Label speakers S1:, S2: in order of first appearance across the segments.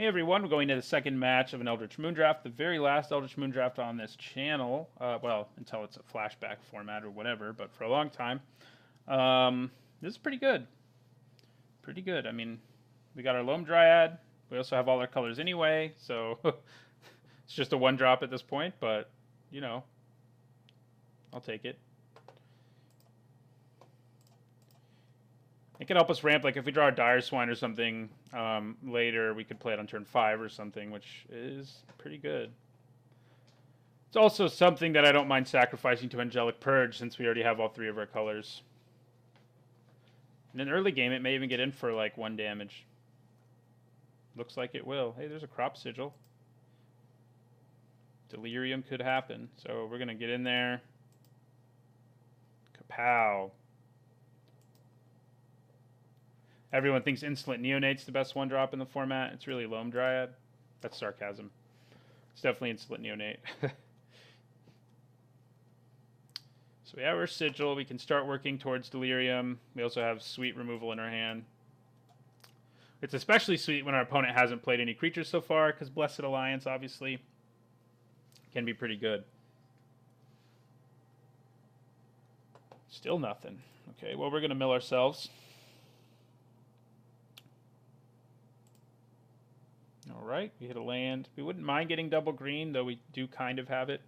S1: Hey everyone, we're going to the second match of an Eldritch Moondraft, the very last Eldritch Moondraft on this channel. Well, until it's a flashback format or whatever, but for a long time. This is pretty good. Pretty good. I mean, we got our Loam Dryad. We also have all our colors anyway, so it's just a one drop at this point, but, you know, I'll take it. It could help us ramp, like if we draw a Dire Swine or something later, we could play it on turn 5 or something, which is pretty good. It's also something that I don't mind sacrificing to Angelic Purge, since we already have all 3 of our colors. In an early game, it may even get in for like 1 damage. Looks like it will. Hey, there's a Crop Sigil. Delirium could happen, so we're going to get in there. Kapow. Everyone thinks Insolent Neonate's the best one drop in the format. It's really Loam Dryad. That's sarcasm. It's definitely Insolent Neonate. So we have our Sigil. We can start working towards Delirium. We also have Sweet removal in our hand. It's especially sweet when our opponent hasn't played any creatures so far, because Blessed Alliance, obviously, can be pretty good. Still nothing. Okay, well, we're going to mill ourselves. All right, we hit a land. We wouldn't mind getting double green, though we do kind of have it.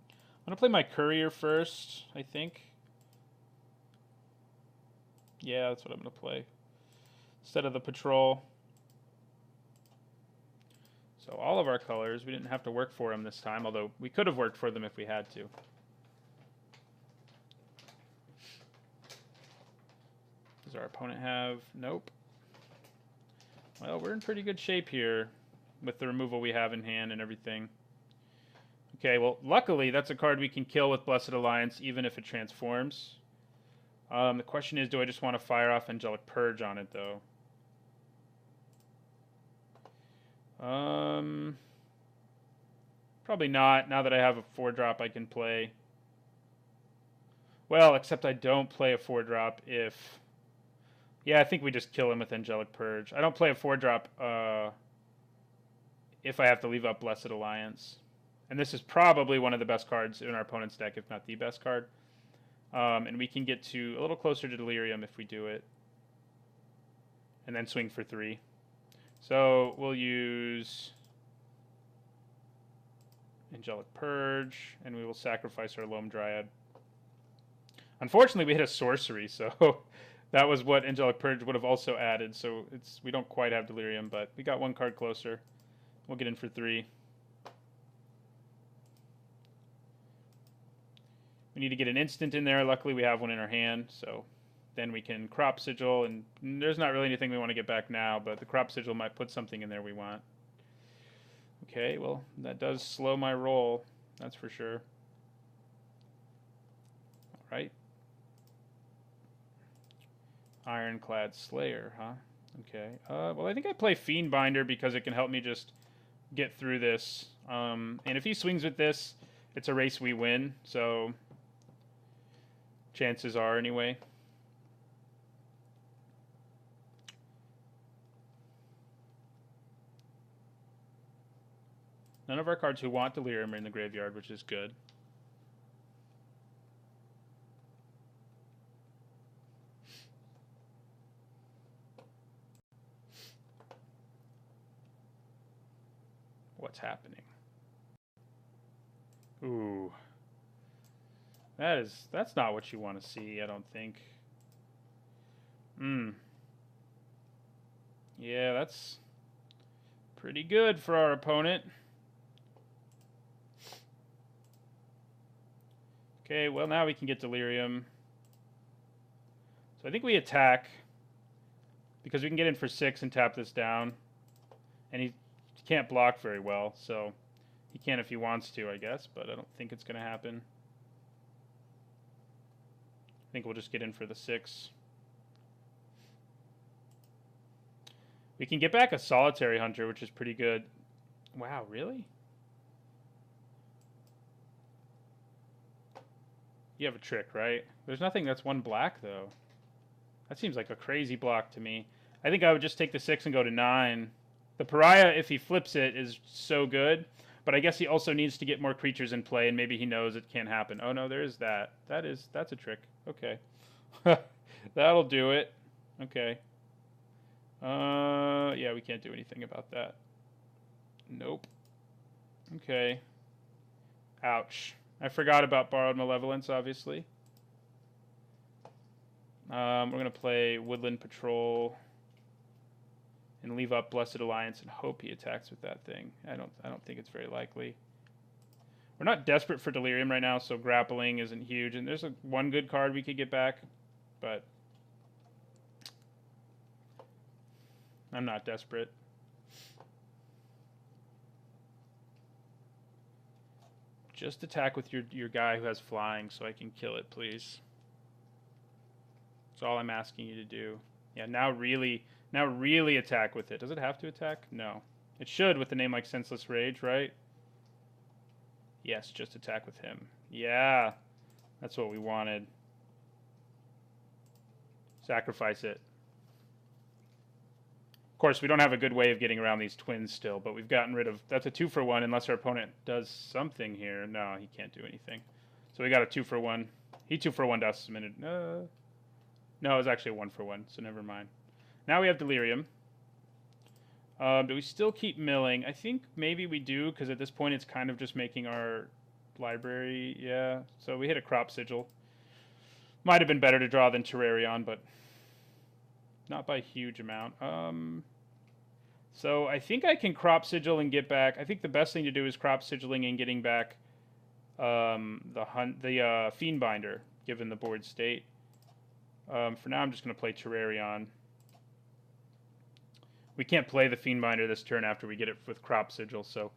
S1: I'm going to play my Courier first, I think. Yeah, that's what I'm going to play. Instead of the Patrol. So all of our colors, we didn't have to work for them this time, although we could have worked for them if we had to. Does our opponent have? Nope. Well, we're in pretty good shape here with the removal we have in hand and everything. Okay, well, luckily, that's a card we can kill with Blessed Alliance, even if it transforms. The question is, do I just want to fire off Angelic Purge on it, though? Probably not, now that I have a 4-drop I can play. Well, except I don't play a 4-drop if... Yeah, I think we just kill him with Angelic Purge. I don't play a 4-drop if I have to leave up Blessed Alliance. And this is probably one of the best cards in our opponent's deck, if not the best card. And we can get to a little closer to Delirium if we do it. And then swing for 3. So we'll use Angelic Purge, and we will sacrifice our Loam Dryad. Unfortunately, we hit a sorcery, so that was what Angelic Purge would have also added. So we don't quite have Delirium, but we got 1 card closer. We'll get in for 3. We need to get an instant in there. Luckily, we have one in our hand, so then we can Crop Sigil, and there's not really anything we want to get back now, but the Crop Sigil might put something in there we want. Okay, well, that does slow my roll, that's for sure. All right. Ironclad Slayer, huh? Okay. Well, I think I play Fiendbinder because it can help me just get through this. And if he swings with this, it's a race we win, so chances are anyway. None of our cards who want Delirium are in the graveyard, which is good. What's happening? Ooh. That's not what you want to see, I don't think. Yeah, that's pretty good for our opponent. Okay, well, now we can get Delirium. So I think we attack because we can get in for 6 and tap this down. And he can't block very well, so he can if he wants to, I guess, but I don't think it's going to happen. I think we'll just get in for the 6. We can get back a Solitary Hunter, which is pretty good. Wow, really? You have a trick, right? There's nothing that's 1 black, though. That seems like a crazy block to me. I think I would just take the 6 and go to 9. The Pariah, if he flips it, is so good. But I guess he also needs to get more creatures in play, and maybe he knows it can't happen. Oh no, there is that. That's a trick. Okay. That'll do it. Okay. Yeah, we can't do anything about that. Nope. Okay. Ouch. I forgot about Borrowed Malevolence, obviously. We're going to play Woodland Patrol and leave up Blessed Alliance and hope he attacks with that thing. I don't think it's very likely. We're not desperate for Delirium right now, so grappling isn't huge. And there's one good card we could get back, but I'm not desperate. Just attack with your guy who has flying so I can kill it, please. That's all I'm asking you to do. Yeah, now really attack with it. Does it have to attack? No. It should with a name like Senseless Rage, right? Yes, just attack with him. Yeah, that's what we wanted. Sacrifice it. Of course, we don't have a good way of getting around these twins still, but we've gotten rid of... That's a 2-for-1 unless our opponent does something here. No, he can't do anything. So we got a 2-for-1. He 2-for-1'd us a minute. No, it was actually a 1-for-1, so never mind. Now we have Delirium. Do we still keep milling? I think maybe we do, because at this point it's kind of just making our library. Yeah, so we hit a Crop Sigil. Might have been better to draw than Terrarion, but not by a huge amount. So I think I can Crop Sigil and get back. I think the best thing to do is Crop Sigiling and getting back the Fiendbinder, given the board state. For now, I'm just going to play Terrarion. We can't play the Fiendbinder this turn after we get it with Crop Sigil, so...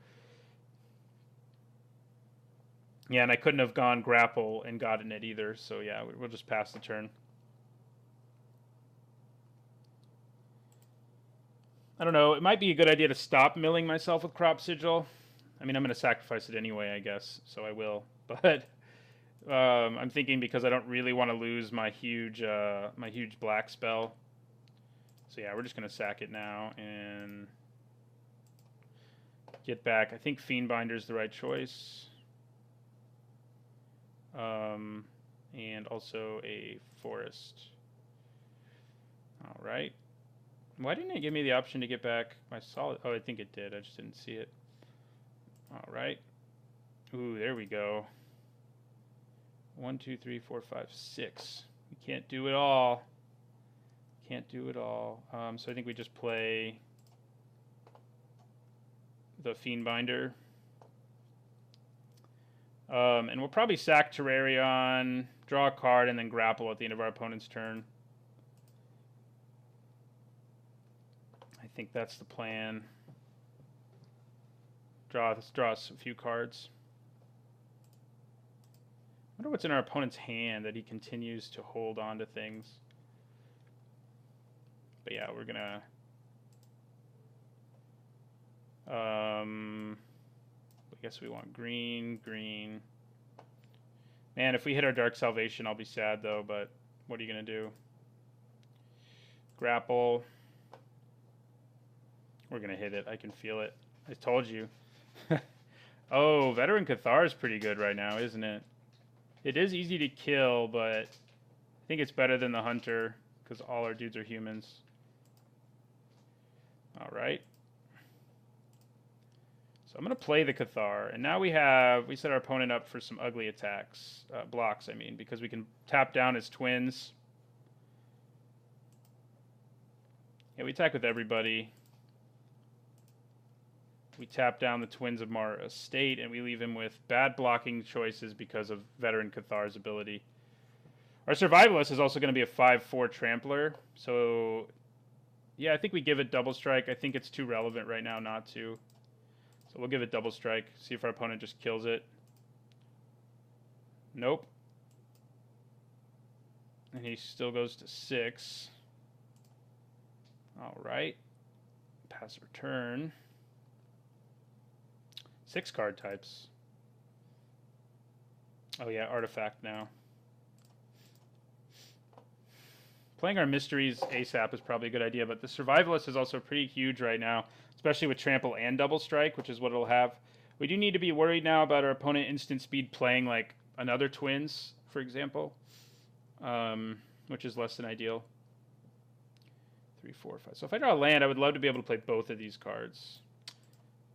S1: Yeah, and I couldn't have gone Grapple and gotten it either, so yeah, we'll just pass the turn. I don't know, it might be a good idea to stop milling myself with Crop Sigil. I mean, I'm going to sacrifice it anyway, I guess, so I will. But I'm thinking because I don't really want to lose my huge black spell. So yeah, we're just going to sack it now and get back. I think Fiendbinder is the right choice. And also a Forest. All right. Why didn't it give me the option to get back my solid? Oh, I think it did. I just didn't see it. All right. Ooh, there we go. 1, 2, 3, 4, 5, 6. We can't do it all. Can't do it all. So I think we just play the Fiendbinder. And we'll probably sack Terrarion, draw a card, and then grapple at the end of our opponent's turn. I think that's the plan. Draw us a few cards. I wonder what's in our opponent's hand that he continues to hold on to things. But yeah, we're gonna... I guess we want green. Man, if we hit our Dark Salvation, I'll be sad though, but what are you gonna do? Grapple. We're gonna hit it. I can feel it. I told you. Oh, Veteran Cathar is pretty good right now, isn't it? It is easy to kill, but I think it's better than the Hunter because all our dudes are humans. All right. So I'm going to play the Cathar, and now we set our opponent up for some ugly attacks, blocks, I mean, because we can tap down his twins. Yeah, we attack with everybody. We tap down the twins of Mara Estate, and we leave him with bad blocking choices because of Veteran Cathar's ability. Our Survivalist is also going to be a 5/4 Trampler, so yeah, I think we give it Double Strike. I think it's too relevant right now not to. So we'll give it Double Strike, see if our opponent just kills it. Nope. And he still goes to 6. All right. Pass or turn. 6 card types. Oh yeah, Artifact now. playing our mysteries ASAP is probably a good idea, but the survivalist is also pretty huge right now, especially with trample and double strike, which is what it'll have. We do need to be worried now about our opponent instant speed playing like another twins, for example, which is less than ideal. 3, 4, 5. So if I draw a land, I would love to be able to play both of these cards.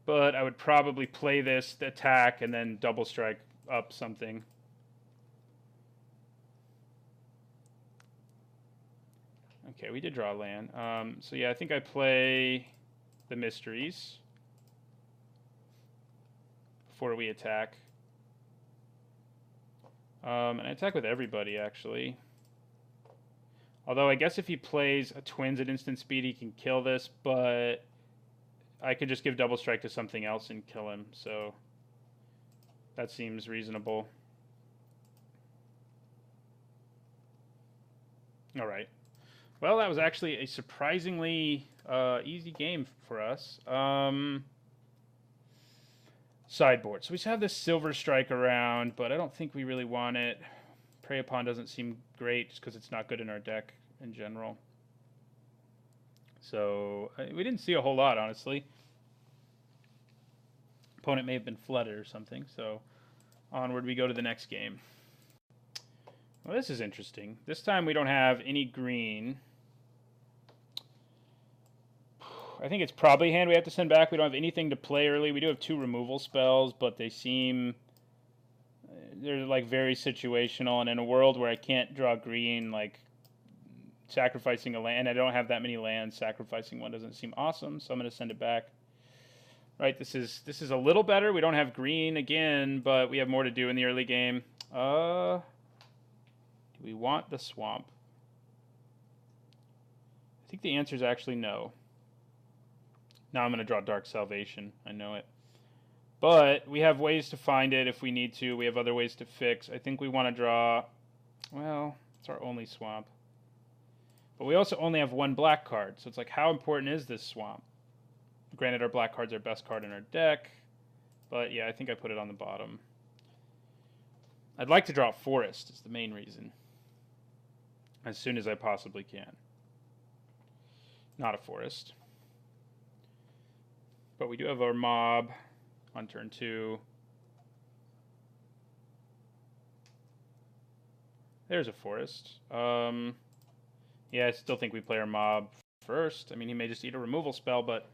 S1: But I would probably play this, the attack, and then double strike up something. Okay, we did draw a land. So yeah, I think I play the mysteries before we attack. And I attack with everybody, actually. Although I guess if he plays a twins at instant speed, he can kill this, but I could just give double strike to something else and kill him, so that seems reasonable. All right. Well, that was actually a surprisingly easy game for us. Sideboard. So we have this Silver Strike around, but I don't think we really want it. Prey Upon doesn't seem great just because it's not good in our deck in general. So we didn't see a whole lot, honestly. Opponent may have been flooded or something. So onward we go to the next game. Well, this is interesting. This time we don't have any green. I think it's probably a hand we have to send back. We don't have anything to play early. We do have 2 removal spells, but they seem... they're like very situational, and in a world where I can't draw green, like sacrificing a land, I don't have that many lands, sacrificing one doesn't seem awesome, so I'm going to send it back. Right, this is a little better. We don't have green again, but we have more to do in the early game. Do we want the swamp? I think the answer is actually no. Now I'm going to draw Dark Salvation. I know it. But we have ways to find it if we need to. We have other ways to fix. I think we want to draw... well, it's our only swamp. But we also only have 1 black card. So it's like, how important is this swamp? Granted, our black card's our best card in our deck. But yeah, I think I put it on the bottom. I'd like to draw a forest is the main reason. As soon as I possibly can. Not a forest. But we do have our mob on turn 2. There's a forest. Yeah, I still think we play our mob first. I mean, he may just eat a removal spell, but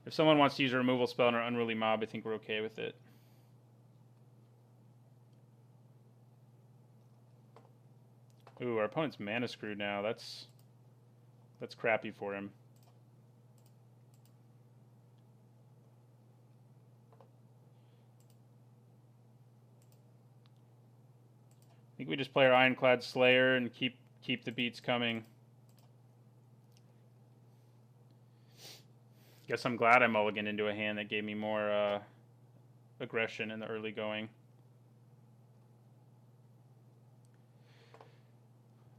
S1: if someone wants to use a removal spell on our unruly mob, I think we're okay with it. Ooh, our opponent's mana screwed now. That's crappy for him. I think we just play our Ironclad Slayer and keep the beats coming. Guess I'm glad I mulliganed into a hand that gave me more aggression in the early going.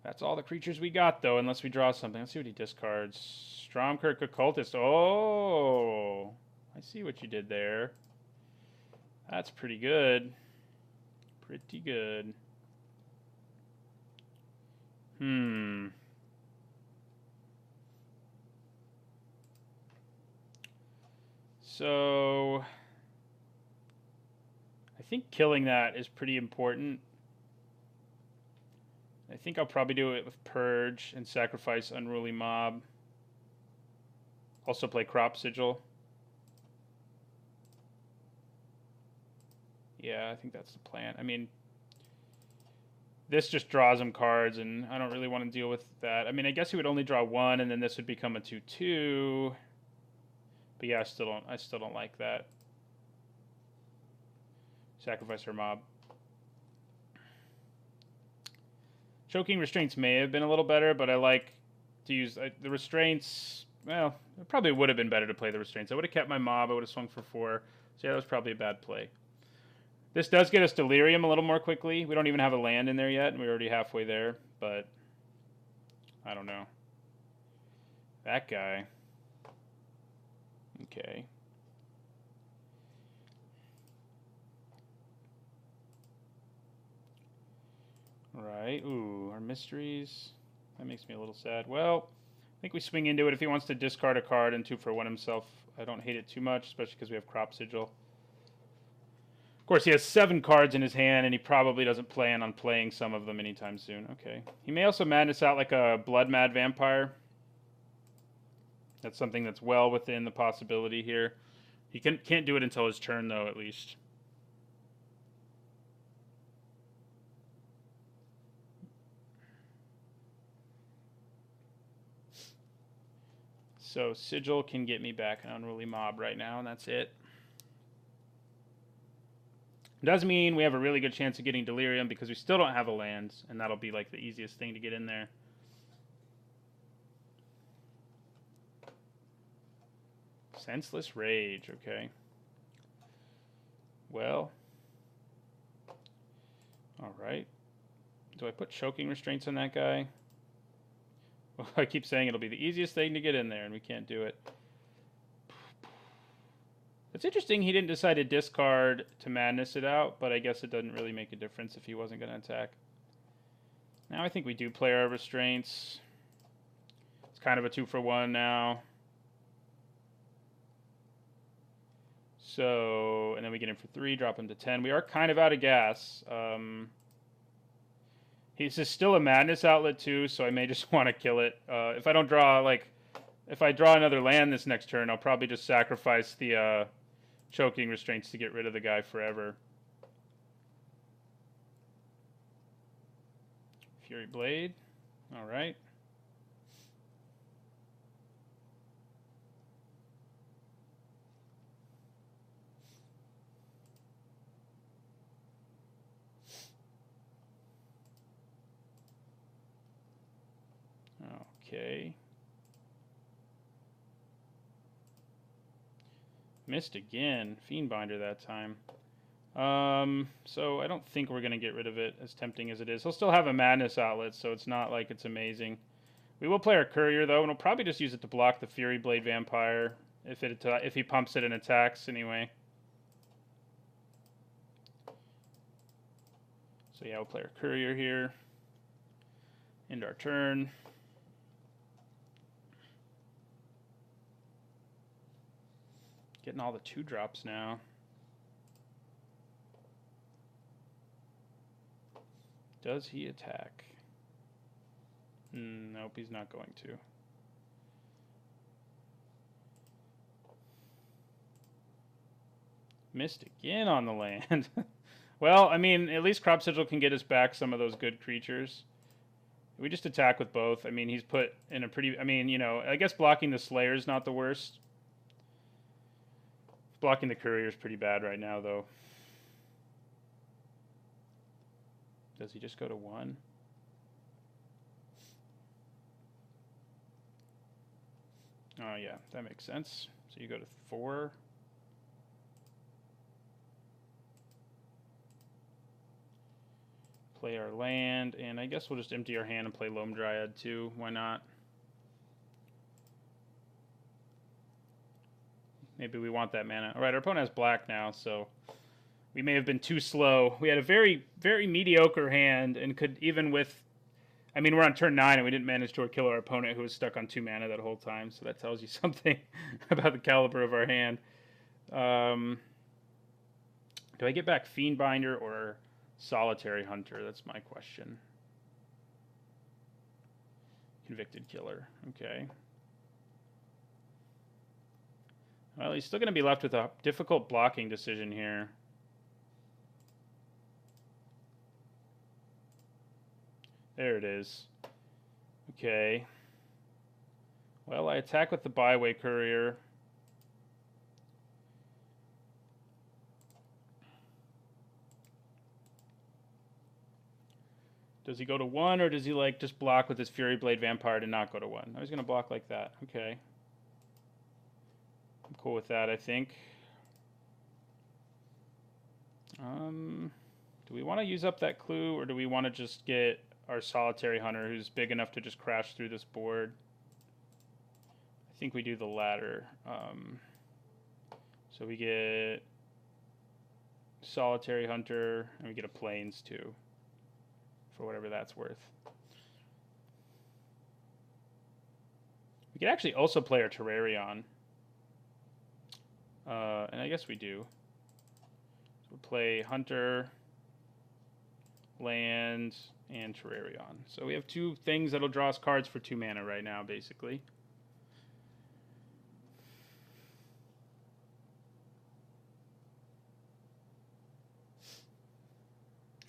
S1: That's all the creatures we got, though, unless we draw something. Let's see what he discards. Stromkirk Occultist. Oh! I see what you did there. That's pretty good. Pretty good. So... I think killing that is pretty important. I think I'll probably do it with Purge and sacrifice Unruly Mob. Also play Crop Sigil. Yeah, I think that's the plan. I mean, this just draws him cards, and I don't really want to deal with that. I mean, I guess he would only draw 1, and then this would become a 2/2. But yeah, I still don't like that. Sacrifice her mob. Choking Restraints may have been a little better, but I like to use the Restraints. Well, it probably would have been better to play the Restraints. I would have kept my mob. I would have swung for 4. So yeah, that was probably a bad play. This does get us Delirium a little more quickly. We don't even have a land in there yet, and we're already halfway there. But I don't know. That guy. Okay. Right. Ooh, our mysteries. That makes me a little sad. Well, I think we swing into it. If he wants to discard a card and 2-for-1 himself, I don't hate it too much, especially because we have Crop Sigil. Of course, he has 7 cards in his hand, and he probably doesn't plan on playing some of them anytime soon. Okay. He may also madness out like a Blood Mad Vampire. That's something that's well within the possibility here. He can't do it until his turn, though, at least. So Sigil can get me back an Unruly Mob right now, and that's it. Does mean we have a really good chance of getting Delirium because we still don't have a land, and that'll be like the easiest thing to get in there. Senseless Rage, okay. Well, alright. Do I put Choking Restraints on that guy? Well, I keep saying it'll be the easiest thing to get in there, and we can't do it. It's interesting he didn't decide to discard to madness it out, but I guess it doesn't really make a difference if he wasn't going to attack. Now I think we do play our Restraints. It's kind of a 2-for-1 now. So, and then we get him for 3, drop him to 10. We are kind of out of gas. He's just still a madness outlet too, so I may just want to kill it. If I don't draw, like, if I draw another land this next turn, I'll probably just sacrifice the Choking Restraints to get rid of the guy forever. Fury Blade. All right. Okay. Missed again. Fiendbinder that time. So I don't think we're going to get rid of it, as tempting as it is. He'll still have a madness outlet, so it's not like it's amazing. We will play our Courier, though, and we'll probably just use it to block the Fury Blade Vampire if he pumps it and attacks anyway. So yeah, we'll play our Courier here. End our turn. Getting all the 2-drops now. Does he attack? Nope, he's not going to. Missed again on the land. Well, I mean, at least Crop Sigil can get us back some of those good creatures. We just attack with both. I mean, he's put in a pretty... I mean, you know, I guess blocking the Slayer is not the worst. Blocking the Courier is pretty bad right now, though. Does he just go to 1? Oh, yeah, that makes sense. So you go to 4. Play our land, and I guess we'll just empty our hand and play Loam Dryad too. Why not? Maybe we want that mana. All right, our opponent has black now, so we may have been too slow. We had a very, very mediocre hand, and could even with... I mean, we're on turn 9, and we didn't manage to kill our opponent, who was stuck on 2 mana that whole time, so that tells you something about the caliber of our hand. Do I get back Fiendbinder or Solitary Hunter? That's my question. Convicted Killer. Okay. Well, he's still going to be left with a difficult blocking decision here. There it is. Okay. Well, I attack with the Byway Courier. Does he go to 1, or does he like just block with his Fury Blade Vampire to not go to 1? No, he's going to block like that. Okay. I'm cool with that, I think. Do we want to use up that clue, or do we want to just get our Solitary Hunter, who's big enough to just crash through this board? I think we do the latter. So we get Solitary Hunter, and we get a Plains too, for whatever that's worth. We could actually also play our Terrarion. And I guess we do. So we'll play Hunter, Land, and Terrarion. So we have 2 things that'll draw us cards for 2 mana right now, basically.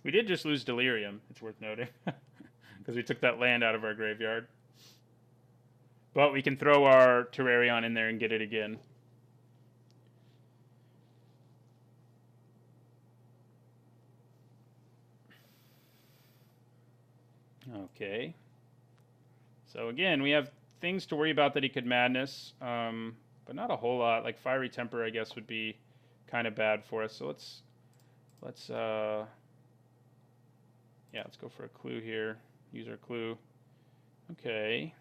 S1: We did just lose Delirium, it's worth noting, because we took that land out of our graveyard. But we can throw our Terrarion in there and get it again. Okay. So again, we have things to worry about that he could Madness, but not a whole lot. Like Fiery Temper, I guess, would be kind of bad for us. So let's go for a clue here. Use our clue. Okay.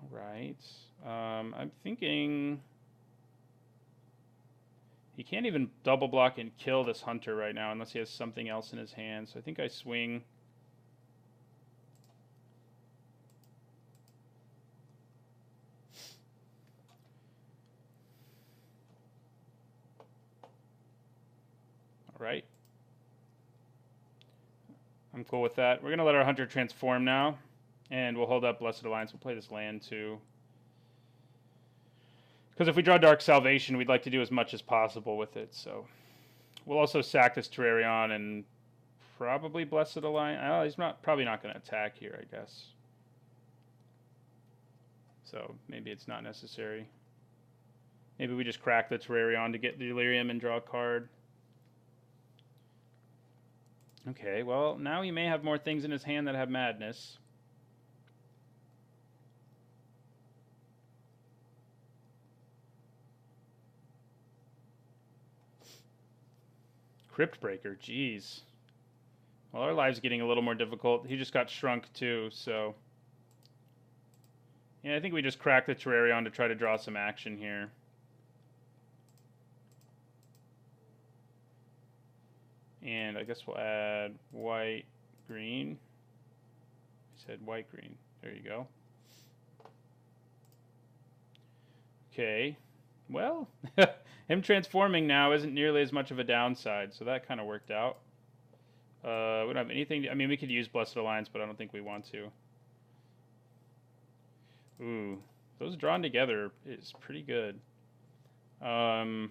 S1: All right. I'm thinking he can't even double block and kill this Hunter right now unless he has something else in his hand. So I think I swing. All right. I'm cool with that. We're going to let our Hunter transform now. And we'll hold up Blessed Alliance. We'll play this land too. Because if we draw Dark Salvation, we'd like to do as much as possible with it. So we'll also sack this Terrarion and probably Blessed Alliance. Oh, he's probably not going to attack here, I guess. So maybe it's not necessary. Maybe we just crack the Terrarion to get Delirium and draw a card. Okay, well, now he may have more things in his hand that have Madness. Cryptbreaker, jeez. Well, our live's getting a little more difficult. He just got shrunk too, so... Yeah, I think we just crack the Terrarion to try to draw some action here. And I guess we'll add white, green. I said white, green. There you go. Okay. Well, him transforming now isn't nearly as much of a downside, so that kind of worked out. We don't have anything... I mean, we could use Blessed Alliance, but I don't think we want to. Ooh. Those drawn together is pretty good. I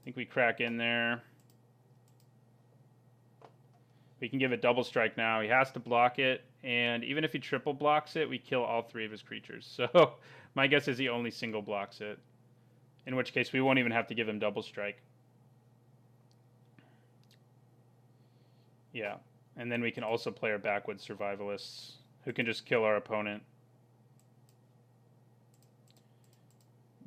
S1: think we crack in there. We can give it double strike now. He has to block it, and even if he triple blocks it, we kill all 3 of his creatures. So my guess is he only single blocks it, in which case we won't even have to give him double strike. Yeah, and then we can also play our backwoods survivalists, who can just kill our opponent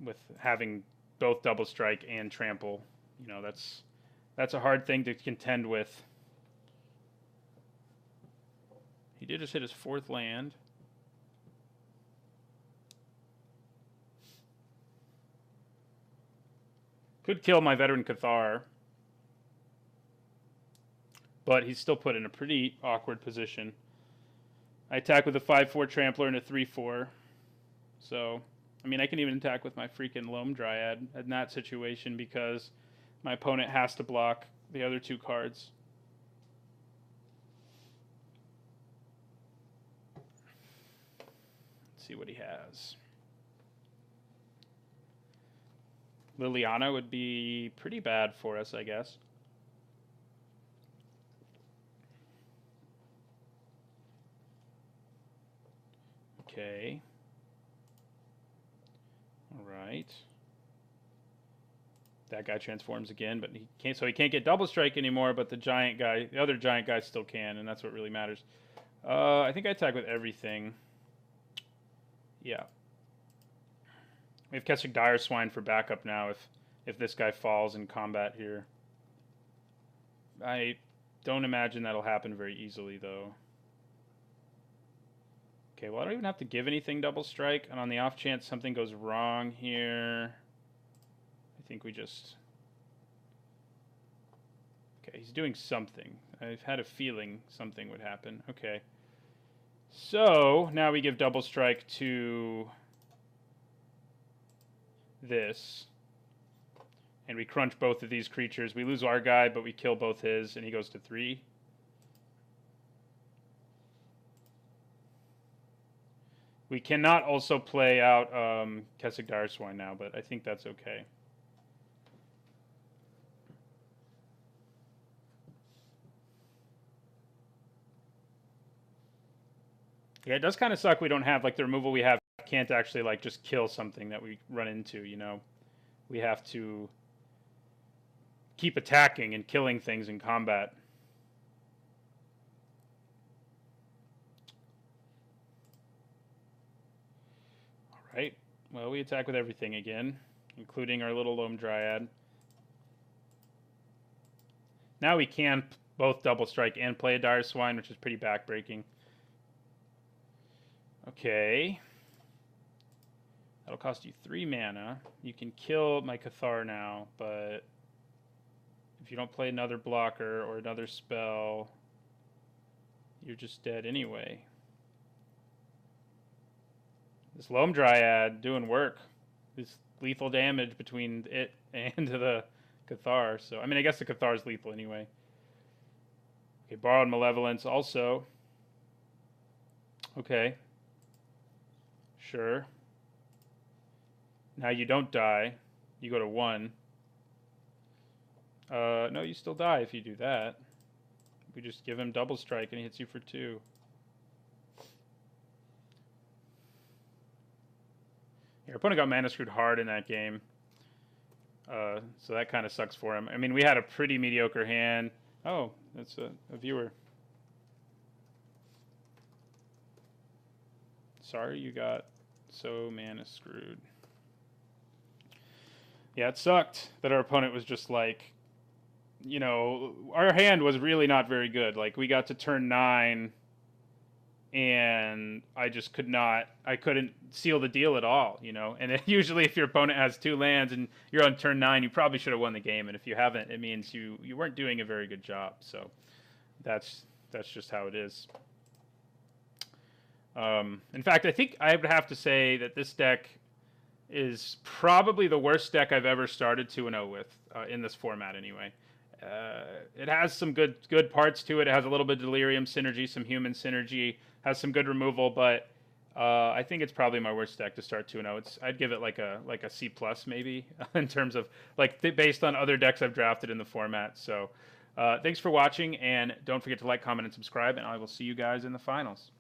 S1: with having both double strike and trample. You know, that's a hard thing to contend with. He did just hit his 4th land. Could kill my Veteran Cathar, but he's still put in a pretty awkward position. I attack with a 5/4 Trampler and a 3/4. So, I mean, I can even attack with my freaking Loam Dryad in that situation because my opponent has to block the other 2 cards. Let's see what he has. Liliana would be pretty bad for us, I guess. Okay. All right. That guy transforms again, but he can't. So he can't get double strike anymore. But the other giant guy, still can, and that's what really matters. I think I attack with everything. Yeah. We have Kessig Dire Swine for backup now. If this guy falls in combat here, I don't imagine that'll happen very easily, though. Okay, well, I don't even have to give anything double strike, and on the off chance something goes wrong here, I think we just... Okay, he's doing something. I've had a feeling something would happen. Okay. So, now we give double strike to this. And we crunch both of these creatures. We lose our guy, but we kill both his, and he goes to 3. We cannot also play out Kessig Direswine now, but I think that's okay. Yeah, it does kind of suck we don't have, like, the removal we have can't actually, like, just kill something that we run into, you know? We have to keep attacking and killing things in combat. Alright, well, we attack with everything again, including our little Loam Dryad. Now we can both double strike and play a Dire Swine, which is pretty backbreaking. Okay. That'll cost you 3 mana. You can kill my Cathar now, but if you don't play another blocker or another spell, you're just dead anyway. This Loam Dryad doing work. This lethal damage between it and the Cathar. So, I mean, I guess the Cathar is lethal anyway. Okay, Borrowed Malevolence also. Okay. Sure. Now you don't die. You go to 1. No, you still die if you do that. We just give him double strike and he hits you for 2. Your opponent got mana screwed hard in that game. So that kind of sucks for him. I mean, we had a pretty mediocre hand. Oh, that's a viewer. Sorry you got so mana screwed. Yeah, it sucked that our opponent was just like, you know, our hand was really not very good. Like, we got to turn 9, and I just couldn't seal the deal at all, you know? And usually if your opponent has 2 lands and you're on turn 9, you probably should have won the game. And if you haven't, it means you weren't doing a very good job. So that's just how it is. In fact, I think I would have to say that this deck is probably the worst deck I've ever started 2-0 with, in this format anyway. It has some good parts to it. It has a little bit of Delirium synergy, some human synergy, has some good removal, but I think it's probably my worst deck to start 2-0. I'd give it like a C+ maybe in terms of, like, based on other decks I've drafted in the format. So thanks for watching, and don't forget to like, comment, and subscribe, and I will see you guys in the finals.